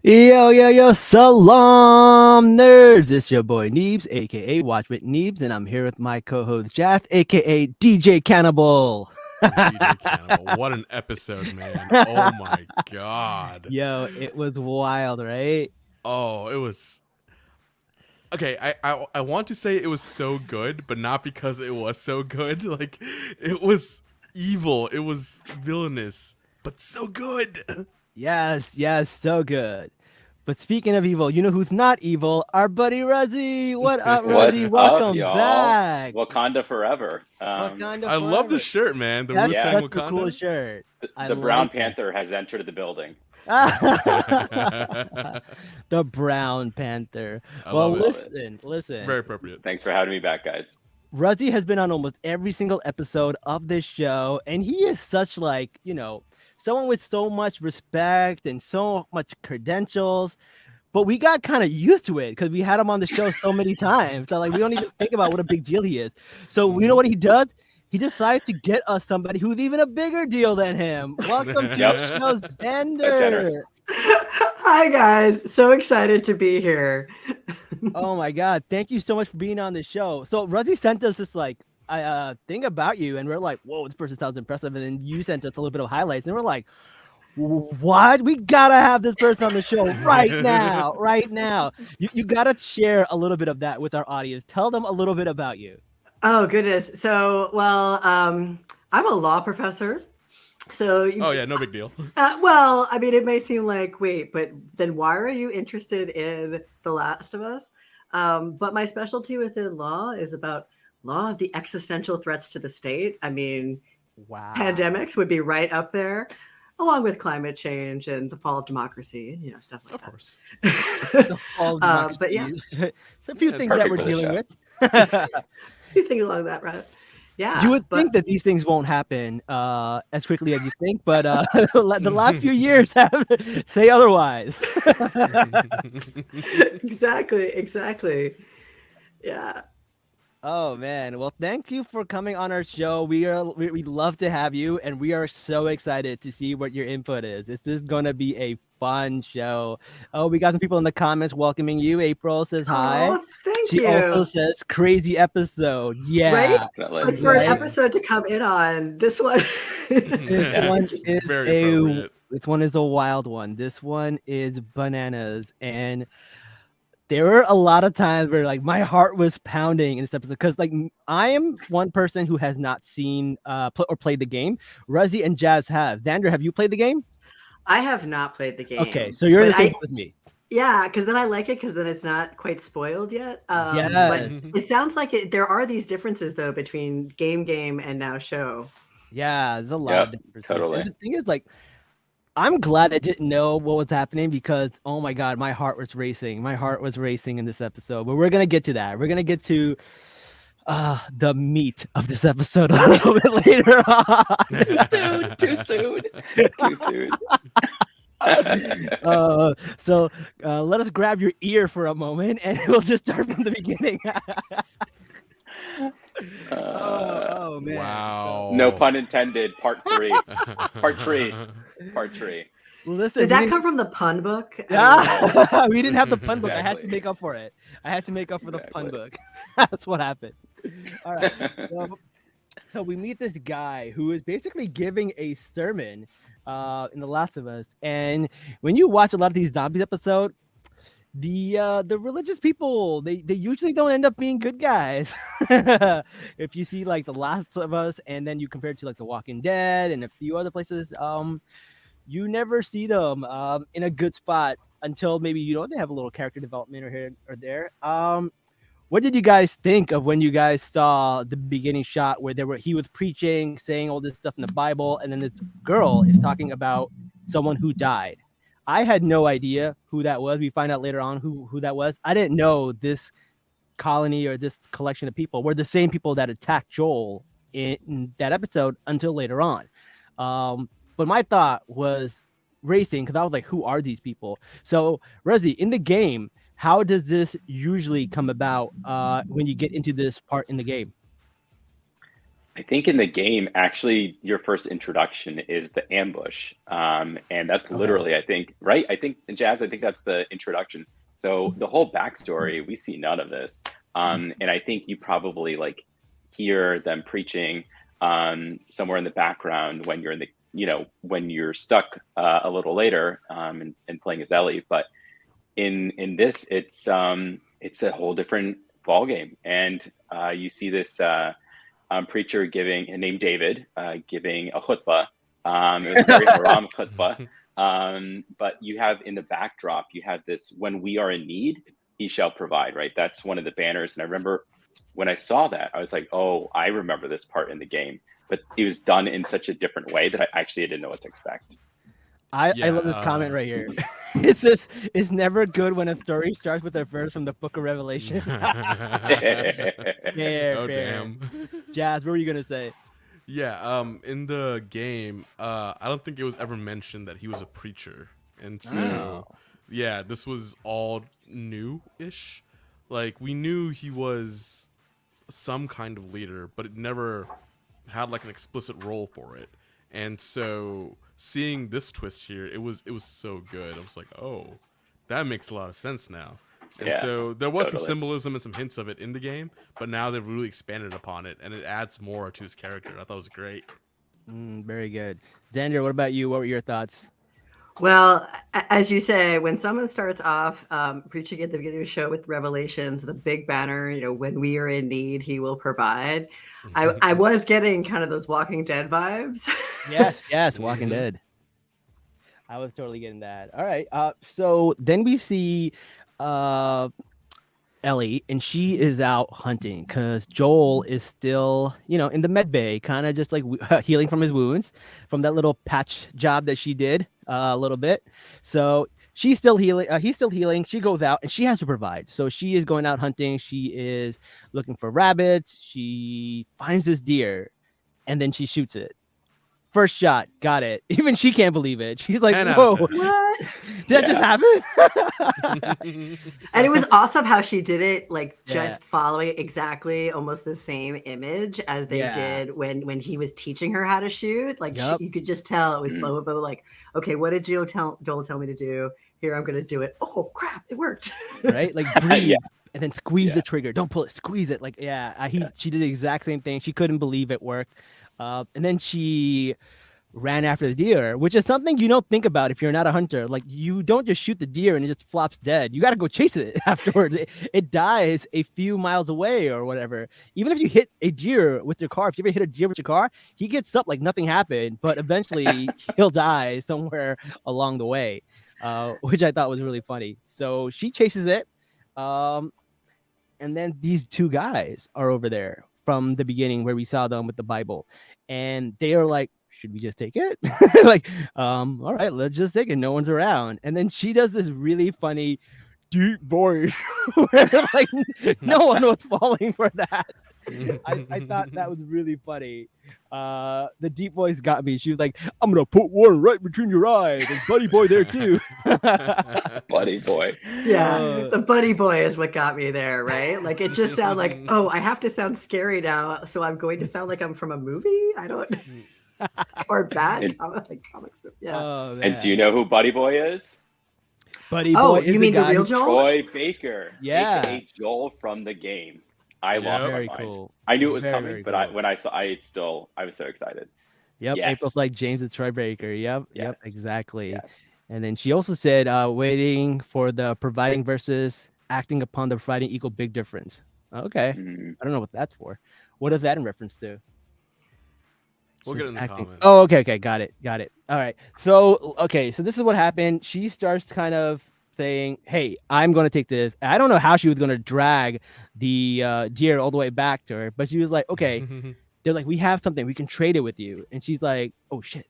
Yo, Salaam nerds. It's your boy Neebs, aka Watch with Neebs, and I'm here with my co-host Jath, aka DJ Cannibal. DJ Cannibal. What an episode, man. Oh my god. Yo, it was wild, right? Oh, it was okay. I want to say it was so good, but not because it was so good. Like it was evil. It was villainous, but so good. Yes, so good. But speaking of evil, you know who's not evil? Our buddy Ruzzy. What up, Ruzzy? What's up, Welcome y'all? back. Wakanda forever. Wakanda I love the forever. shirt, man. The That's Wu-Tang such a Wakanda. cool shirt. The Brown Panther has entered the building. The Brown Panther. I Well, love it. listen. Very appropriate. Thanks for having me back, guys. Ruzzy has been on almost every single episode of this show, and he is such someone with so much respect and so much credentials. But we got kind of used to it because we had him on the show so many times that we don't even think about what a big deal he is. So you know what he does? He decides to get us somebody who's even a bigger deal than him. Welcome to Yep. the show, generous. Xander. Hi guys, so excited to be here. Oh my god, thank you so much for being on the show. So Ruzzy sent us this thing about you, and we're like, whoa, this person sounds impressive. And then you sent us a little bit of highlights, and we're like, what? We gotta have this person on the show right now. You gotta share a little bit of that with our audience. Tell them a little bit about you. Oh goodness. So, I'm a law professor. So, Oh yeah, no big deal. I mean, it may seem like, wait, but then why are you interested in The Last of Us? But my specialty within law is about law of the existential threats to the state. I mean, Wow. pandemics would be right up there, along with climate change and the fall of democracy, stuff like Of that. course. But yeah, It's a few Yeah, things that perfect we're for the dealing show. with. you think along that route. Yeah. You would but- think that these things won't happen as quickly as you think, but the last few years have say otherwise. Exactly. Yeah. Oh man, well thank you for coming on our show. We love to have you, and we are so excited to see what your input is. This is gonna be a fun show. Oh, we got some people in the comments welcoming you. April says hi. Oh, thank She you. also says crazy episode. Yeah. Right? Definitely. Like for Right. an episode to come in on, this one. This Yeah. one is Very appropriate. this one is a wild one. This one is bananas, and there were a lot of times where my heart was pounding in this episode because I am one person who has not seen or played the game. Ruzzy and Jazz have. Xander, have you played the game? I have not played the game. Okay, so you're in the but same boat as me. Yeah, because then I like it because then it's not quite spoiled yet. Yes. But it sounds like there are these differences though between game and now show. Yeah, there's a lot Yep, of differences. totally. And the thing is, I'm glad I didn't know what was happening because, oh my God, my heart was racing. My heart was racing in this episode. But we're going to get to that. We're going to get to the meat of this episode a little bit later on. Too soon. Too soon. So let us grab your ear for a moment and we'll just start from the beginning. Oh man. Wow. No pun intended. Part 3. Part 3. Listen, Did that come from the pun book? Yeah, we didn't have the pun book. I had to Exactly. make up for it. I had to make up for the pun Exactly. book. That's what happened. All right. So we meet this guy who is basically giving a sermon in The Last of Us. And when you watch a lot of these zombies episodes, the religious people they usually don't end up being good guys. If you see The Last of Us and then you compare it to The Walking Dead and a few other places, you never see them in a good spot until maybe they have a little character development or here or there. What did you guys think of when you guys saw the beginning shot where he was preaching, saying all this stuff in the Bible, and then this girl is talking about someone who died? I had no idea who that was. We find out later on who that was. I didn't know this colony or this collection of people were the same people that attacked Joel in that episode until later on. But my thought was racing because I was like, who are these people? So, Rezi, in the game, how does this usually come about when you get into this part in the game? I think in the game, actually, your first introduction is the ambush, and that's Okay. literally, I think, right? I think Jazz, I think that's the introduction. So the whole backstory, we see none of this, and I think you probably like hear them preaching somewhere in the background when you're in the, when you're stuck a little later and playing as Ellie. But in this, it's a whole different ball game, and you see this. Preacher named David, giving a khutbah. It was a very haram khutbah. But you have in the backdrop, you have this, when we are in need, he shall provide, right? That's one of the banners. And I remember when I saw that, I was like, oh, I remember this part in the game. But it was done in such a different way that I didn't know what to expect. I love this comment right here. It's just, it's never good when a story starts with a verse from the Book of Revelation. Fair. Damn. Jazz, what were you gonna say? Yeah, in the game, I don't think it was ever mentioned that he was a preacher, and so yeah, this was all new-ish. Like, we knew he was some kind of leader, but it never had like an explicit role for it. And so seeing this twist here, it was so good. I was like, oh, that makes a lot of sense now. And so there was some symbolism and some hints of it in the game, but now they've really expanded upon it, and it adds more to his character. I thought it was great. Very good. Xander, what about you? What were your thoughts? Well, as you say, when someone starts off preaching at the beginning of the show with revelations, the big banner, when we are in need, he will provide. I was getting kind of those Walking Dead vibes. Yes, Walking Dead. I was totally getting that. All right. So then we see Ellie, and she is out hunting because Joel is still, in the med bay, kind of just like healing from his wounds from that little patch job that she did a little bit. So she's still healing. He's still healing. She goes out and she has to provide. So she is going out hunting. She is looking for rabbits. She finds this deer and then she shoots it. First shot, got it. Even she can't believe it. She's like, whoa, what? Did that just happen? And it was awesome how she did it, like just following exactly almost the same image as they did when he was teaching her how to shoot. Like you could just tell it was like, okay, what did Joel tell me to do? Here, I'm going to do it. Oh, crap, it worked. Right? Like breathe. And then squeeze the trigger. Don't pull it. Squeeze it. Like, she did the exact same thing. She couldn't believe it worked. And then she ran after the deer, which is something you don't think about if you're not a hunter. Like, you don't just shoot the deer and it just flops dead. You got to go chase it afterwards. It dies a few miles away or whatever. Even if you hit a deer with your car, if you ever hit a deer with your car, he gets up like nothing happened, but eventually he'll die somewhere along the way, which I thought was really funny. So she chases it. And then these two guys are over there from the beginning where we saw them with the Bible, and they are like, should we just take it? Like, all right, let's just take it. No one's around. And then she does this really funny deep voice where like no one was falling for that. I thought that was really funny. The deep voice got me. She was like, I'm gonna put water right between your eyes. And Buddy Boy there too. Buddy Boy. Yeah, the Buddy Boy is what got me there, right? Like, it just sounded like, oh, I have to sound scary now, so I'm going to sound like I'm from a movie. I don't. Or bad comics. Yeah. Oh, and do you know who Buddy Boy is? Buddy Boy. You mean the real Joel? Troy Baker. Yeah. AKA Joel from the game. I lost my mind. Cool. I knew it was coming, but cool. when I saw, I was so excited. Yep. Yes. April's like James and Troy Baker. Yep. Exactly. Yes. And then she also said, waiting for the providing versus acting upon the providing equal big difference. Okay. I don't know what that's for. What is that in reference to? We'll get in the comments. Oh, okay. Got it. All right. So this is what happened. She starts kind of saying, hey, I'm going to take this. I don't know how she was going to drag the deer all the way back to her, but she was like, okay. They're like, we have something. We can trade it with you. And she's like, oh, shit.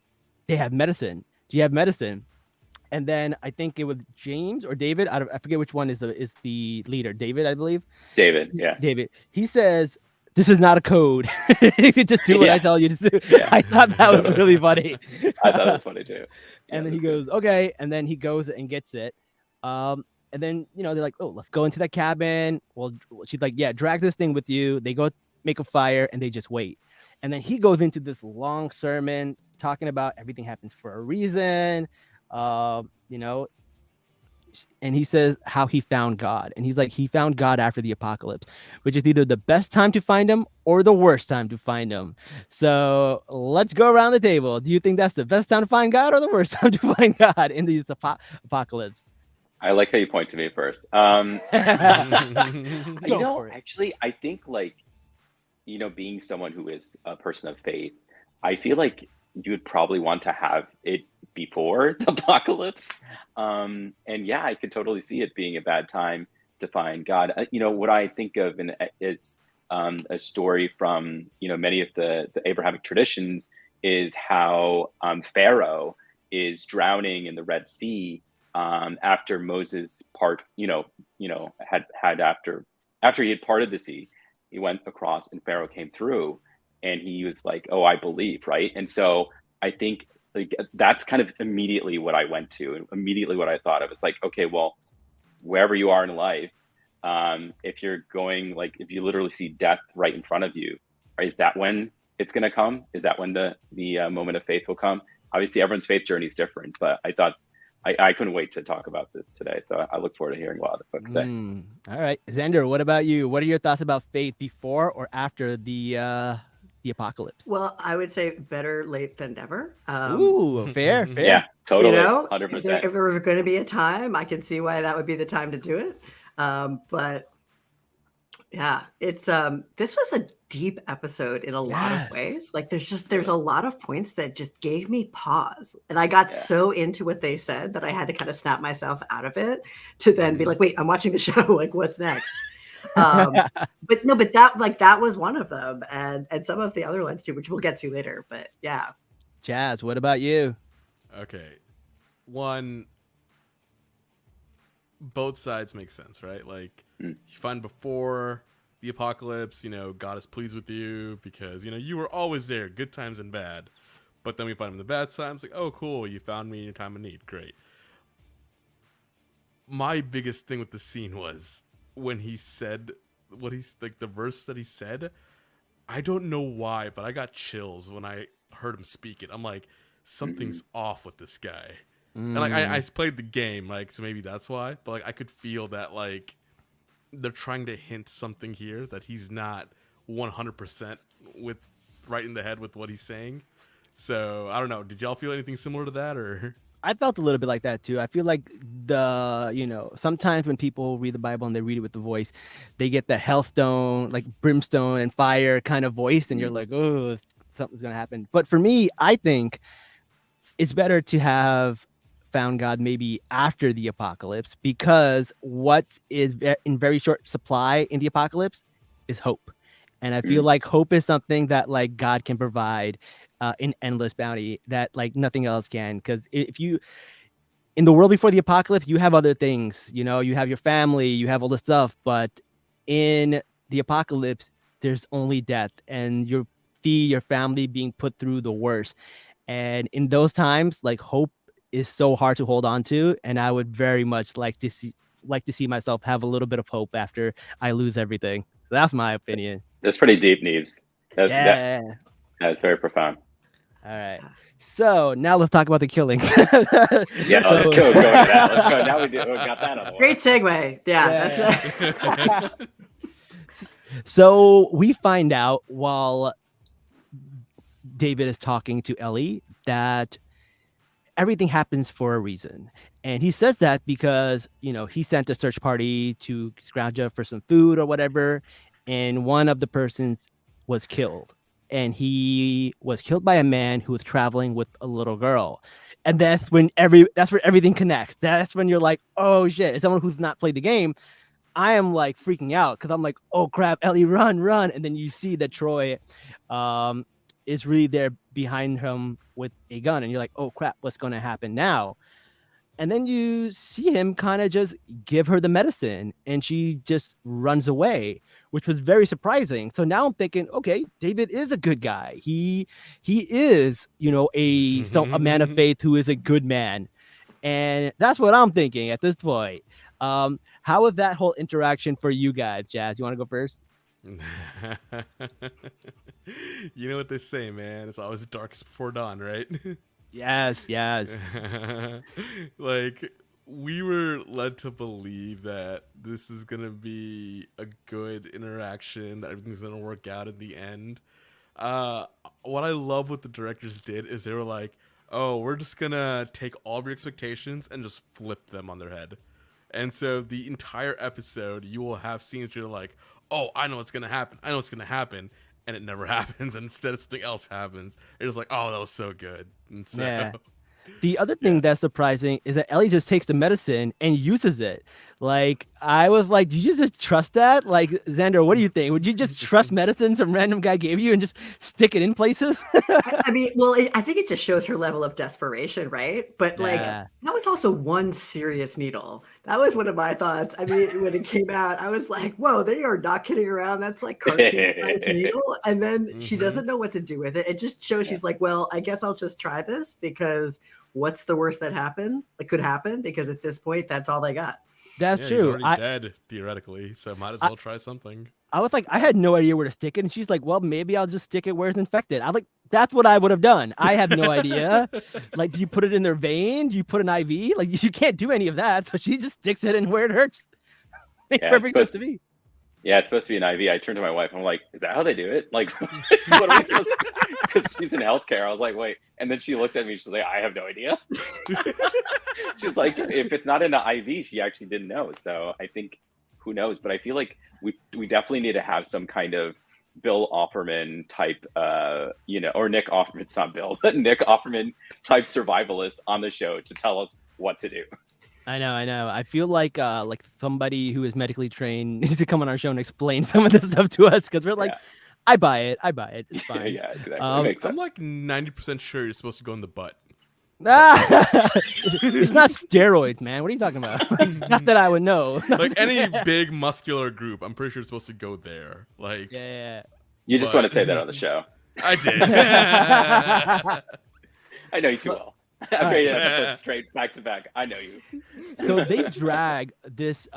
They have medicine. Do you have medicine? And then I think it was James or David. I forget which one is the leader. David, I believe. David, yeah. David. He says, this is not a code. You can just do what I tell you to do. Yeah. I thought that was really funny. I thought it was funny too. And then he goes, okay. And then he goes and gets it. And then, they're like, oh, let's go into the cabin. Well, she's like, yeah, drag this thing with you. They go make a fire and they just wait. And then he goes into this long sermon talking about everything happens for a reason. You know, and he says how he found God. And he's like, he found God after the apocalypse, which is either the best time to find him or the worst time to find him. So let's go around the table. Do you think that's the best time to find God or the worst time to find God in the apocalypse? I like how you point to me first. Go Actually, I think like, being someone who is a person of faith, I feel like you would probably want to have it before the apocalypse. And yeah, I could totally see it being a bad time to find God. What I think of is a story from, many of the Abrahamic traditions is how Pharaoh is drowning in the Red Sea after Moses after he had parted the sea, he went across and Pharaoh came through and he was like, oh, I believe, right? And so I think like that's kind of immediately what I went to and immediately what I thought of. It's like, okay, well, wherever you are in life, if you're going, like, if you literally see death right in front of you, right, is that when it's going to come? Is that when the moment of faith will come? Obviously, everyone's faith journey is different, but I thought I couldn't wait to talk about this today. So I look forward to hearing what other folks say. All right. Xander, what about you? What are your thoughts about faith before or after the apocalypse? Well, I would say better late than never. Ooh, fair. Yeah, totally. 100%. If there were going to be a time, I can see why that would be the time to do it. But yeah, it's this was a deep episode in a lot of ways. Like there's a lot of points that just gave me pause. And I got so into what they said that I had to kind of snap myself out of it to then be like, wait, I'm watching the show. Like, what's next? But that was one of them, and some of the other ones too, which we'll get to later. But yeah. Jazz, what about you? Okay. One, both sides make sense, right? Like, you find before the apocalypse, God is pleased with you because, you were always there, good times and bad. But then we find him in the bad times, like, oh, cool, you found me in your time of need. Great. My biggest thing with the scene was when he said the verse that he said. I don't know why, but I got chills when I heard him speak it. I'm like, something's off with this guy. And like I played the game, like, so maybe that's why. But like I could feel that like they're trying to hint something here that he's not 100% with right in the head with what he's saying. So I don't know. Did y'all feel anything similar to that, or? I felt a little bit like that too. I feel like sometimes when people read the Bible and they read it with the voice, they get the hellstone, like brimstone and fire kind of voice, and you're like, oh, something's gonna happen. But for me, I think it's better to have found God maybe after the apocalypse, because what is in very short supply in the apocalypse is hope. And I feel like hope is something that like God can provide in endless bounty that like nothing else can. Because if you in the world before the apocalypse, you have other things, you have your family, you have all this stuff, but in the apocalypse, there's only death, and your family being put through the worst. And in those times, like hope is so hard to hold on to, and I would very much like to see myself have a little bit of hope after I lose everything. So that's my opinion. That's pretty deep, Neves. That's very profound. All right. So now let's talk about the killings. Yeah, let's go to that. Let's go. Now we got that on the way. Great segue. Yeah. So we find out while David is talking to Ellie that everything happens for a reason. And he says that because, he sent a search party to scrounge up for some food or whatever. And one of the persons was killed. And he was killed by a man who was traveling with a little girl. And that's where everything connects. That's when you're like, oh shit, as someone who's not played the game, I am like freaking out because I'm like, oh crap, Ellie, run. And then you see that Troy is really there behind him with a gun. And you're like, oh crap, what's going to happen now? And then you see him kind of just give her the medicine and she just runs away, which was very surprising. So now I'm thinking, okay, David is a good guy. He is, a man of faith who is a good man. And that's what I'm thinking at this point. How was that whole interaction for you guys, Jazz? You want to go first? You know what they say, man. It's always darkest before dawn, right? Yes, yes. Like, we were led to believe that this is gonna be a good interaction, that everything's gonna work out in the end. Uh, what I love what the directors did is they were like, "Oh, we're just gonna take all of your expectations and just flip them on their head." And so the entire episode, you will have scenes where you're like, "Oh, I know what's gonna happen. I know what's gonna happen," and it never happens. And instead, something else happens. You're just like, "Oh, that was so good." And so, Yeah. The other thing yeah. that's surprising is that Ellie just takes the medicine and uses it. Like, I was like, did you just trust that? Like, Xander, what do you think? Would you just trust medicine some random guy gave you and just stick it in places? I mean, well, I think it just shows her level of desperation, right? But like, Yeah. that was also one serious needle. That was one of my thoughts. I mean, when it came out, I was like, whoa, they are not kidding around. That's like cartoon size needle. And then she doesn't know what to do with it. It just shows she's like, well, I guess I'll just try this because what's the worst that happened? It could happen because at this point, that's all they got. That's Yeah, he's true. already dead, theoretically, so might as well try something. I was like, I had no idea where to stick it. And she's like, well, maybe I'll just stick it where it's infected. I was like, that's what I would have done. I have no idea. Like, do you put it in their vein? Do you put an IV? Like, you can't do any of that. So she just sticks it in where it hurts. Makes Yeah, perfect sense to me. Yeah, it's supposed to be an IV. I turned to my wife. I'm like, is that how they do it? Like, what are we supposed to? Because she's in healthcare. I was like, wait. And then she looked at me. She's like, I have no idea. She's like, if it's not in an IV, she actually didn't know. So I think, who knows? But I feel like we definitely need to have some kind of Bill Offerman type, or Nick Offerman. It's not Bill, but Nick Offerman type survivalist on the show to tell us what to do. I know. I feel like somebody who is medically trained needs to come on our show and explain some of this stuff to us because we're like, Yeah. I buy it. It's fine. Yeah, exactly. It makes sense. I'm like 90% sure you're supposed to go in the butt. It's not steroids, man. What are you talking about? Not that I would know. Like any big muscular group, I'm pretty sure it's supposed to go there. Like, Yeah. You just want to say that on the show. I did. I know you too well. I've made it straight back to back. I know you. So they drag this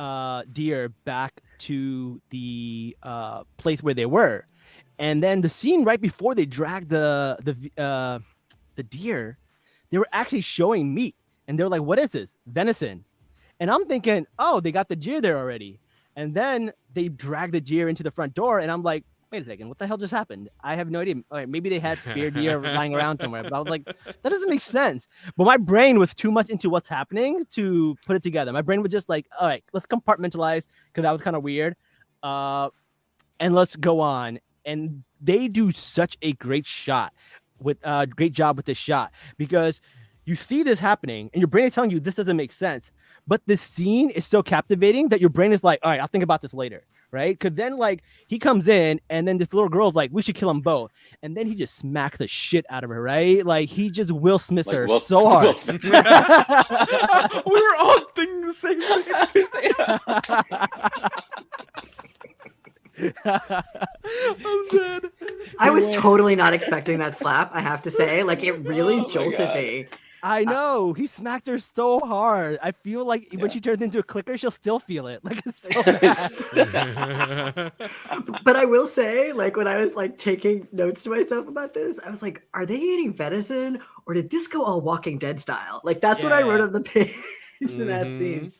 deer back to the place where they were, and then the scene right before they dragged the deer, they were actually showing meat, and they're like, "What is this? Venison?" And I'm thinking, "Oh, they got the deer there already." And then they drag the deer into the front door, and I'm like, wait a second, what the hell just happened? I have no idea. All right, maybe they had spear deer lying around somewhere, but I was like, that doesn't make sense. But my brain was too much into what's happening to put it together. My brain was just like, all right, let's compartmentalize because that was kind of weird. And let's go on. And they do such a great job with this shot because you see this happening and your brain is telling you this doesn't make sense. But the scene is so captivating that your brain is like, all right, I'll think about this later. Right? Because then, like, he comes in, and then this little girl's like, we should kill them both. And then he just smacks the shit out of her, right? Like, he just Will Smiths her so hard. We were all thinking the same thing. I'm dead. I was totally not expecting that slap, I have to say. Like, it really jolted me. I know. He smacked her so hard. I feel like when she turns into a clicker, she'll still feel it. Like, it's so bad. But I will say, like, when I was like taking notes to myself about this, I was like, are they eating venison or did this go all Walking Dead style? Like, that's what I wrote on the page in that scene.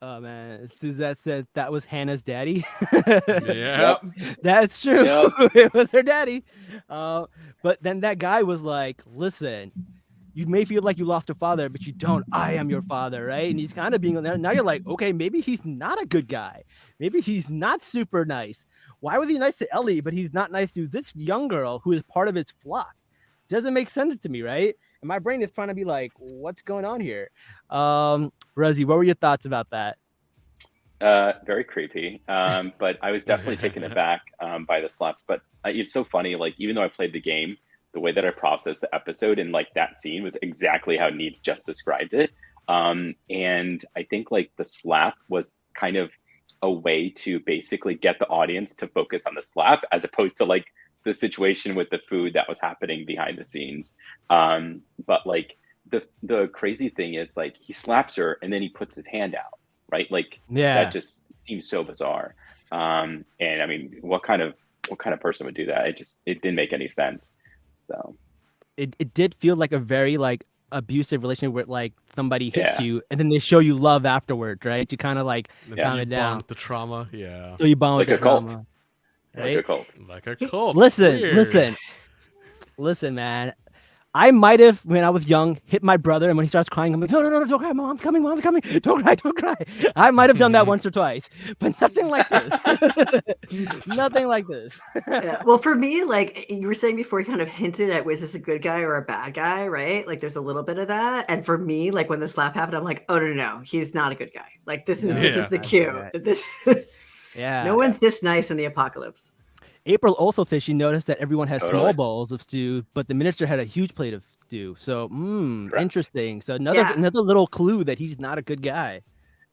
Oh man, Suzette said that was Hannah's daddy. Yeah, that's true. Yep. It was her daddy. But then that guy was like, listen, you may feel like you lost a father, but you don't. I am your father, right? And he's kind of being on there. Now you're like, okay, maybe he's not a good guy. Maybe he's not super nice. Why was he nice to Ellie, but he's not nice to this young girl who is part of his flock? Doesn't make sense to me, right? And my brain is trying to be like, what's going on here? Rosie, what were your thoughts about that? Very creepy. But I was definitely taken aback by the slap. But it's so funny. Like, even though I played the game, the way that I processed the episode and like that scene was exactly how Neebs just described it. And I think like the slap was kind of a way to basically get the audience to focus on the slap as opposed to like the situation with the food that was happening behind the scenes. But like the crazy thing is like he slaps her and then he puts his hand out, right? Like that just seems so bizarre. And I mean, what kind of person would do that? It didn't make any sense. So It did feel like a very like abusive relationship where like somebody hits Yeah. you and then they show you love afterwards, right? You kind of like And Yeah. so calm you it down. bond with the trauma. Yeah. So you bond with Like the a cult. trauma, like right? a cult. Like a cult. Listen, man. I might have, when I was young, hit my brother, and when he starts crying, I'm like, no, don't cry, mom's coming, don't cry. I might have done that once or twice, but nothing like this. Nothing like this. Yeah. Well, for me, like you were saying before, you kind of hinted at was this a good guy or a bad guy, right? Like there's a little bit of that. And for me, like when the slap happened, I'm like, oh no, he's not a good guy. Like this is Yeah. the cue. This Yeah. no one's this nice in the apocalypse. April also says she noticed that everyone has Totally. small bowls of stew, but the minister had a huge plate of stew. So, Correct. interesting. So another Yeah. another little clue that he's not a good guy.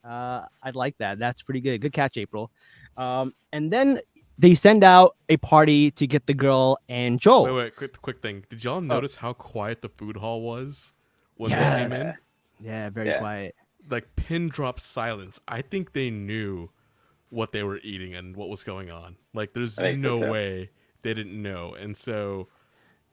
I'd like that. That's pretty good. Good catch, April. And then they send out a party to get the girl and Joel. Wait, quick thing. Did y'all notice how quiet the food hall was when they Yes. came in? Yeah, very Yeah. quiet. Like pin drop silence. I think they knew what they were eating and what was going on. Like there's I think so, no too. way they didn't know. And so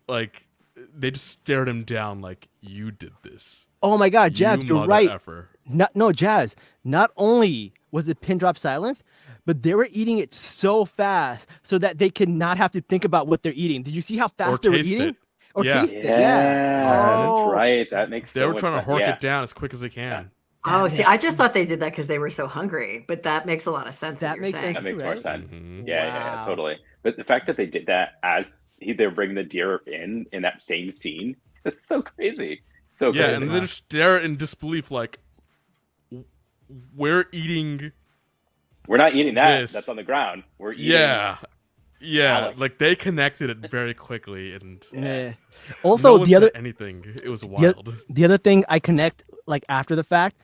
like they just stared him down like you did this. Oh my God, Jazz, you you're mother right. effer. No, Jazz. Not only was the pin drop silence, but they were eating it so fast so that they could not have to think about what they're eating. Did you see how fast they were taste eating? it. Or Yeah. taste it? Yeah, Yeah. that's Oh. right. That makes They so were much trying to sense. hork Yeah. it down as quick as they can. Oh, see, I just thought they did that because they were so hungry, but that makes a lot of sense. That what you're makes saying. sense. That makes more Right? sense. Mhm. Yeah, Wow. totally. But the fact that they did that as they're bringing the deer in that same scene, that's so crazy. So Yeah, crazy. and they just stare in disbelief like we're eating. We're not eating that. This. That's on the ground. We're eating. Yeah, Alec. like they connected it very quickly, and Yeah. no Also, one the other said anything. It was wild. the other thing I connect like after the fact,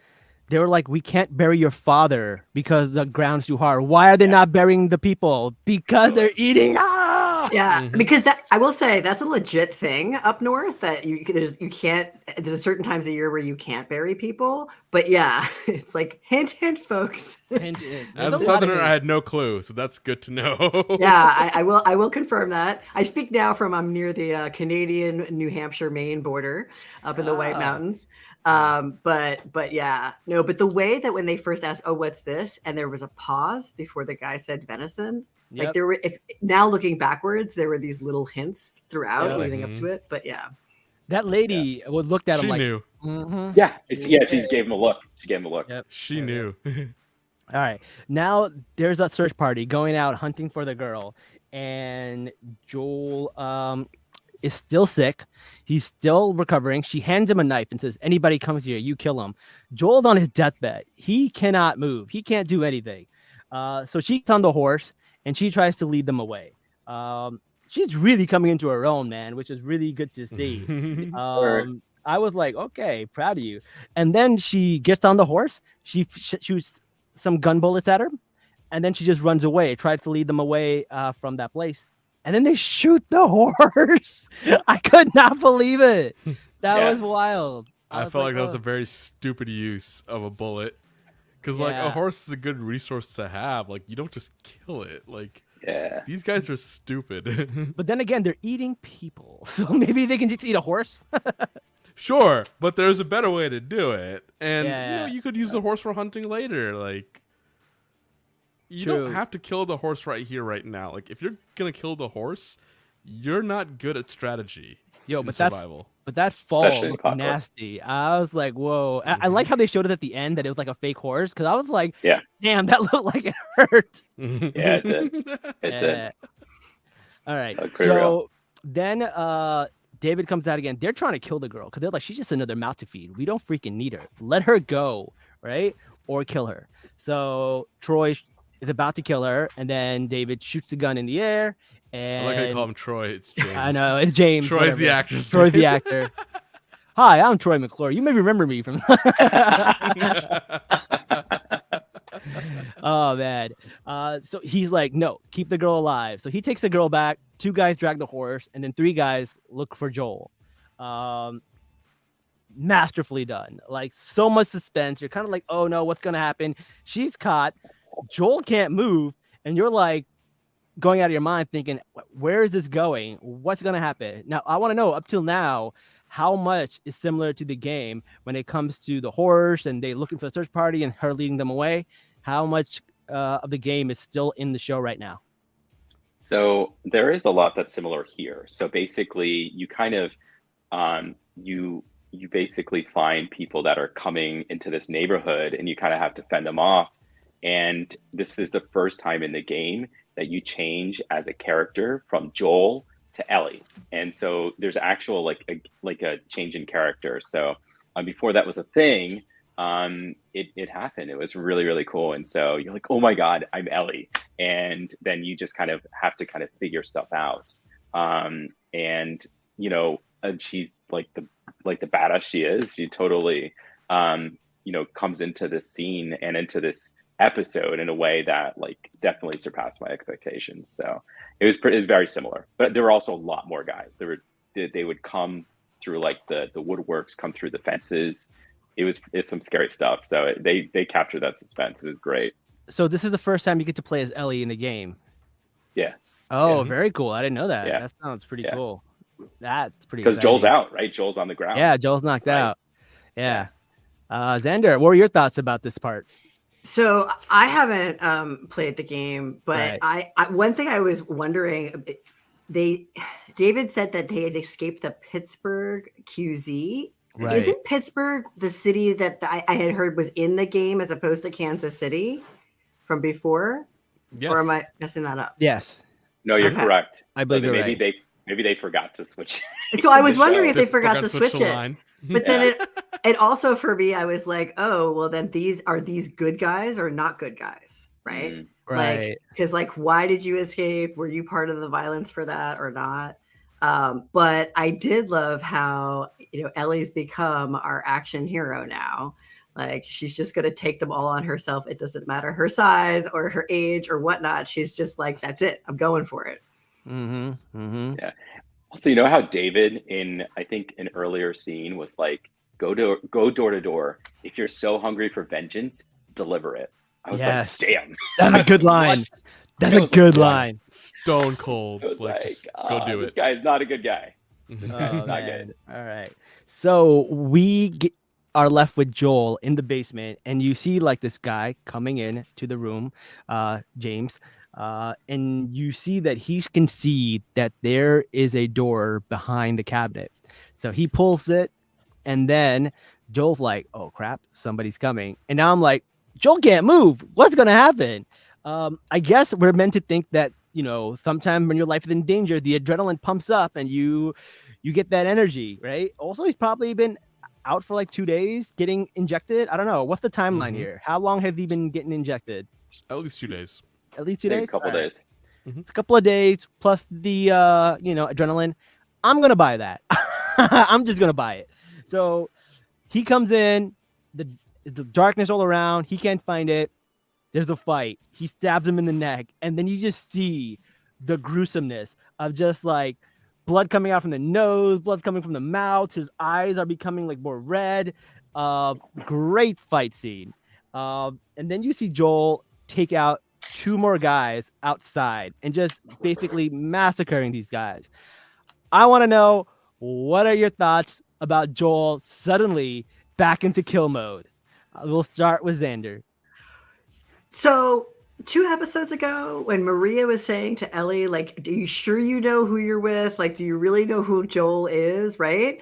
they were like, we can't bury your father because the ground's too hard. Why are they not burying the people? Because they're eating. Yeah, Mhm. because that I will say that's a legit thing up north that there's a certain times of year where you can't bury people, but yeah, it's like hint folks. Hint, As there's a lot of southerner, I hints. had no clue, so that's good to know. Yeah, I will confirm that. I speak now from I'm near the Canadian New Hampshire Maine border up in the White Ah. Mountains. But yeah, no, but the way that when they first asked, oh, what's this? And there was a pause before the guy said venison. Like Yep. there were, if now looking backwards, there were these little hints throughout Yeah. leading up to it. But yeah, That lady would looked at him She like, knew. mhm. Yeah. She gave him a look. She gave him a look. Yep. She knew. All right. Now there's a search party going out hunting for the girl, and Joel is still sick. He's still recovering. She hands him a knife and says, "Anybody comes here, you kill him." Joel's on his deathbed. He cannot move. He can't do anything. So she's on the horse and she tries to lead them away. She's really coming into her own, man, which is really good to see. I was like, okay, proud of you. And then she gets on the horse. She shoots some gun bullets at her, and then she just runs away. Tried to lead them away from that place, and then they shoot the horse. I could not believe it. That Yeah. was wild. I was felt like that was oh. a very stupid use of a bullet. Because, like, Yeah. a horse is a good resource to have. Like, you don't just kill it. Like, Yeah. these guys are stupid. But then again, they're eating people, so maybe they can just eat a horse. Sure, but there's a better way to do it. And, Yeah. you could use the horse for hunting later. Like, you True. don't have to kill the horse right here, right now. Like, if you're going to kill the horse, you're not good at strategy. Yo, in but that survival. fall Especially in looked apocalypse. nasty. I was like, whoa. I like how they showed it at the end that it was like a fake horse, because I was like, Yeah. damn, that looked like it hurt. Yeah, it did. It did. Yeah. All right. Looked pretty So real. then David comes out again. They're trying to kill the girl because they're like, she's just another mouth to feed. We don't freaking need her. Let her go, right? Or kill her. So Troy is about to kill her, and then David shoots the gun in the air. And I like how you call him Troy. It's James. I know it's James. Troy's the whatever. actor's Troy's the name. actor. Hi, I'm Troy McClure. You may remember me from. Oh man. So he's like, no, keep the girl alive. So he takes the girl back. 2 guys drag the horse, and then 3 guys look for Joel. Masterfully done. Like so much suspense. You're kind of like, oh no, what's gonna happen? She's caught. Joel can't move, and you're like going out of your mind thinking, where is this going? What's going to happen? Now, I want to know up till now, how much is similar to the game when it comes to the horse and they looking for a search party and her leading them away? How much of the game is still in the show right now? So there is a lot that's similar here. So basically, you kind of you basically find people that are coming into this neighborhood, and you kind of have to fend them off. And this is the first time in the game that you change as a character from Joel to Ellie, and so there's actual like a change in character. So before that was a thing, it happened. It was really really cool, and so you're like, oh my god, I'm Ellie, and then you just kind of have to kind of figure stuff out. And you know, she's like the badass she is. She totally comes into this scene and into this episode in a way that like definitely surpassed my expectations. So it was very similar, but there were also a lot more guys. They would come through like the woodworks, come through the fences. It's some scary stuff. So they captured that suspense. It was great. So this is the first time you get to play as Ellie in the game. Yeah. Oh, Yeah. Very cool. I didn't know that. Yeah. That sounds pretty Yeah. cool. That's pretty Because exciting. Joel's out, right? Joel's on the ground. Yeah, Joel's knocked Right. out. Yeah. Xander, what were your thoughts about this part? So I haven't played the game, but Right. I one thing I was wondering, David said that they had escaped the Pittsburgh QZ. Right. Isn't Pittsburgh the city that I had heard was in the game as opposed to Kansas City from before? Yes. Or am I messing that up? Yes. No, you're Okay. correct. I believe you're maybe right. maybe they forgot to switch. So I was the wondering if show. they forgot to switch the it. line. But then it also for me, I was like, oh, well, then these good guys or not good guys, right? Mm. Right. Like, because like, why did you escape? Were you part of the violence for that or not? But I did love how Ellie's become our action hero now. Like she's just gonna take them all on herself. It doesn't matter her size or her age or whatnot. She's just like, that's it. I'm going for it. Mm-hmm. Mm-hmm. Yeah. Also, you know how David in I think an earlier scene was like, go door to door. If you're so hungry for vengeance, deliver it. I was Yes. like, damn. That's a good line. What? That's I a was good like, line. Stone cold. I was Like, like, just go do this it. guy is not a good guy. Oh, Not man. good. All right. So we are left with Joel in the basement, and you see like this guy coming in to the room, James, and you see that he can see that there is a door behind the cabinet. So he pulls it, and then Joel's like, "Oh crap, somebody's coming!" And now I'm like, "Joel can't move. What's gonna happen?" I guess we're meant to think that sometime when your life is in danger, the adrenaline pumps up, and you get that energy, right? Also, he's probably been out for like 2 days getting injected. I don't know. What's the timeline Mhm. here? How long have he been getting injected? At least 2 days. At least 2 Maybe days? a couple All right. days. It's a couple of days plus the adrenaline. I'm gonna buy that. I'm just gonna buy it. So he comes in, the darkness all around, he can't find it. There's a fight. He stabs him in the neck, and then you just see the gruesomeness of just like blood coming out from the nose, blood coming from the mouth. His eyes are becoming like more red. Great fight scene. And then you see Joel take out 2 more guys outside and just basically massacring these guys. I want to know, what are your thoughts about Joel suddenly back into kill mode? We'll start with Xander. So 2 episodes ago, when Maria was saying to Ellie, like, "Do you sure you know who you're with? Like, do you really know who Joel is?" Right?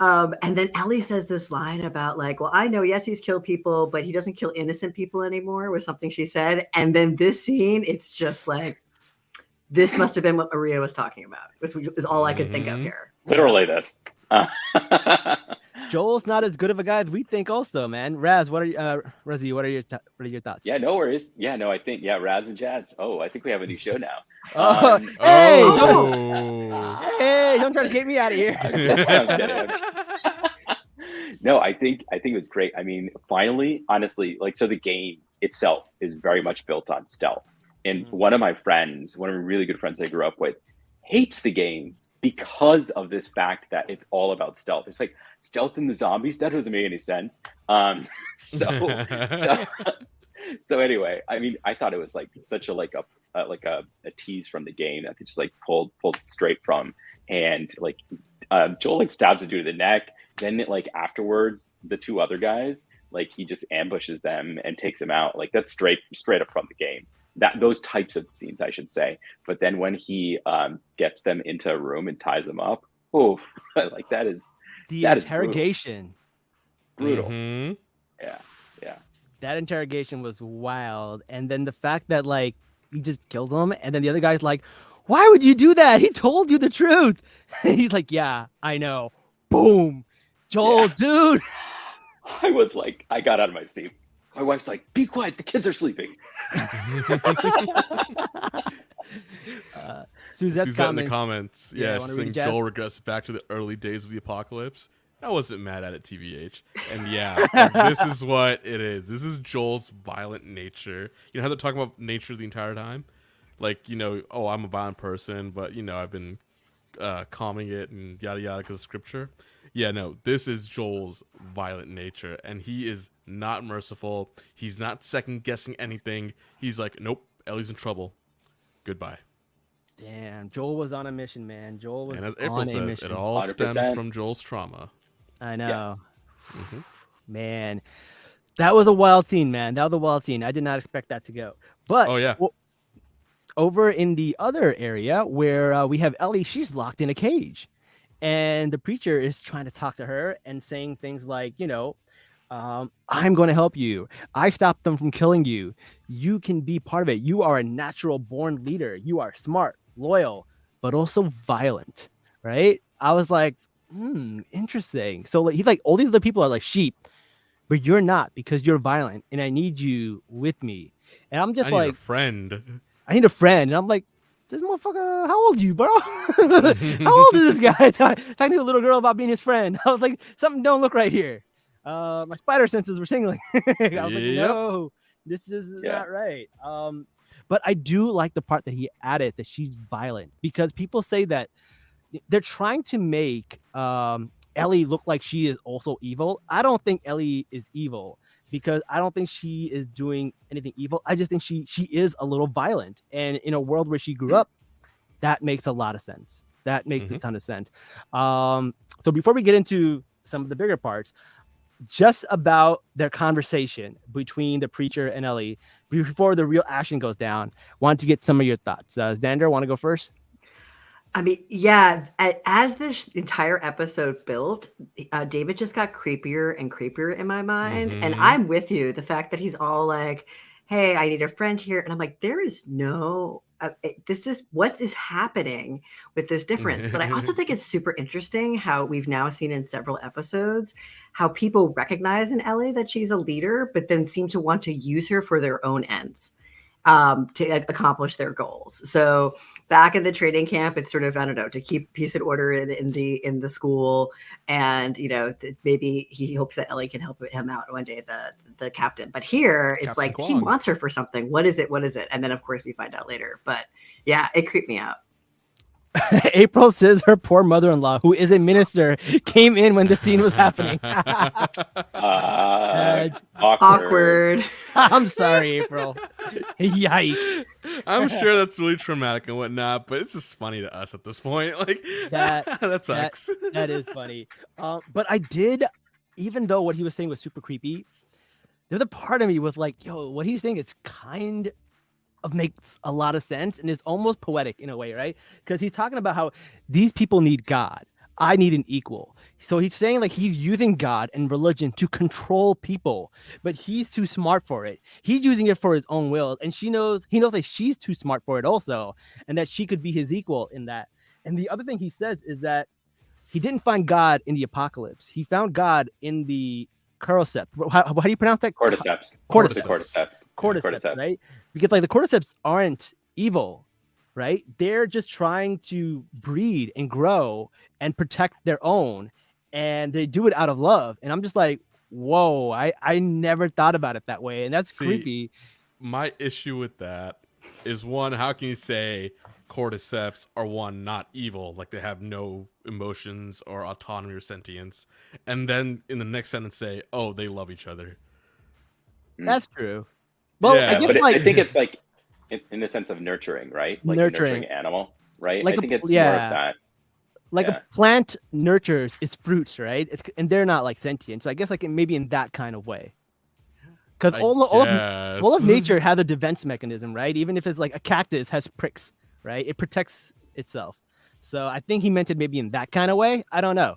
And then Ellie says this line about like, "Well, I know, yes, he's killed people, but he doesn't kill innocent people anymore," was something she said. And then this scene, it's just like, this must have been what Maria was talking about. Is all I could think of here. Literally this. Joel's not as good of a guy as we think. Also, man. Raz, Razzie, what are your thoughts? Yeah, no worries. Yeah, no, I think Raz and Jazz. Oh, I think we have a new show now. Oh, Um, hey, Oh. hey! Don't try to get me out of here. I'm kidding. No, I think it was great. I mean, finally, honestly, like, so the game itself is very much built on stealth. And one of my really good friends I grew up with, hates the game because of this fact that it's all about stealth. It's like, stealth in the zombies? That doesn't make any sense. So So anyway, I mean, I thought it was like such a a tease from the game that they just like pulled straight from, and like Joel like stabs the dude in the neck. Then like afterwards, the two other guys, like he just ambushes them and takes them out. Like that's straight up from the game. That those types of scenes, I should say. But then when he gets them into a room and ties them up, oh, like that is interrogation. Brutal. Mm-hmm. Yeah. That interrogation was wild. And then the fact that like he just kills him, and then the other guy's like, "Why would you do that? He told you the truth." And he's like, "Yeah, I know." Boom. Joel, dude. I was like, I got out of my seat. My wife's like, "Be quiet, the kids are sleeping." Suzette's in the comments. Yeah, Yeah, wanna she's read saying it, Jazz? Joel regrets back to the early days of the apocalypse. I wasn't mad at it, TVH. And yeah, like, this is what it is. This is Joel's violent nature. You know how they're talking about nature the entire time? Like, you know, oh, I'm a violent person, but, you know, I've been calming it and yada yada because of scripture. Yeah, no, this is Joel's violent nature, and he is not merciful. He's not second guessing anything. He's like, nope, Ellie's in trouble. Goodbye. Damn, Joel was on a mission, man. Joel was And as April on a says, mission. it all 100%. stems from Joel's trauma. I know. Yes. Mm-hmm. Man, that was a wild scene, man. That was a wild scene. I did not expect that to go. But Oh, yeah. over in the other area where we have Ellie, she's locked in a cage. And the preacher is trying to talk to her and saying things like, you know, I'm going to help you. I stopped them from killing you. You can be part of it. You are a natural born leader. You are smart, loyal, but also violent, right? I was like, interesting. So like, he's like, all these other people are like sheep, but you're not, because you're violent, and I need you with me. And I'm just I need like, a friend. I need a friend. And I'm like, this motherfucker, how old are you, bro? How old is this guy talking to a little girl about being his friend? I was like, something don't look right here. My spider senses were tingling. I was like, Yep. no, this is not right. But I do like the part that he added, that she's violent, because people say that they're trying to make Ellie look like she is also evil. I don't think Ellie is evil, because I don't think she is doing anything evil. I just think she is a little violent, and in a world where she grew up, that makes a lot of sense. That makes a ton of sense. So before we get into some of the bigger parts, just about their conversation between the preacher and Ellie before the real action goes down, want to get some of your thoughts. Xander, want to go first? I mean, yeah, as this entire episode built, David just got creepier and creepier in my mind. And I'm with you. The fact that he's all like, hey, I need a friend here. And I'm like, there is no, this is what is happening with this difference. But I also think it's super interesting how we've now seen in several episodes how people recognize in Ellie that she's a leader, but then seem to want to use her for their own ends. To accomplish their goals. So back in the training camp, it's sort of, I don't know, to keep peace and order in the school, and you know, maybe he hopes that Ellie can help him out one day, the captain. But here, it's Captain like Kwong. he wants her for something. What is it? What is it? And then of course we find out later. But yeah, it creeped me out. April says her poor mother-in-law, who is a minister, came in when the scene was happening. Awkward. I'm sorry, April. Yikes. I'm sure that's really traumatic and whatnot, but it's just funny to us at this point. Like that sucks. That is funny. But I did, even though what he was saying was super creepy, there's a part of me was like, yo, what he's saying is kind of makes a lot of sense and is almost poetic in a way, right? Because he's talking about how these people need God. I need an equal. So he's saying like he's using God and religion to control people, but he's too smart for it. He's using it for his own will, and he knows that she's too smart for it also, and that she could be his equal in that. And the other thing he says is that he didn't find God in the apocalypse. He found God in the cordyceps. How do you pronounce that? Cordyceps. Cordyceps, right? Because like the cordyceps aren't evil, right? They're just trying to breed and grow and protect their own, and they do it out of love. And I'm just like, whoa, I never thought about it that way, and that's creepy. My issue with that is, one, how can you say cordyceps are, one, not evil, like they have no emotions or autonomy or sentience, and then in the next sentence say, oh, they love each other? That's true. Well, Yeah, I guess but like I think it's like in the sense of nurturing, right? Like a nurturing, nurturing animal, right? like I think it's more yeah, of that. like Yeah. a plant nurtures its fruits, right? And they're not like sentient, so I guess like maybe in that kind of way. Because I all of guess. nature has a defense mechanism, right? Even if it's like a cactus has pricks, right? It protects itself. So I think he meant it maybe in that kind of way. I don't know.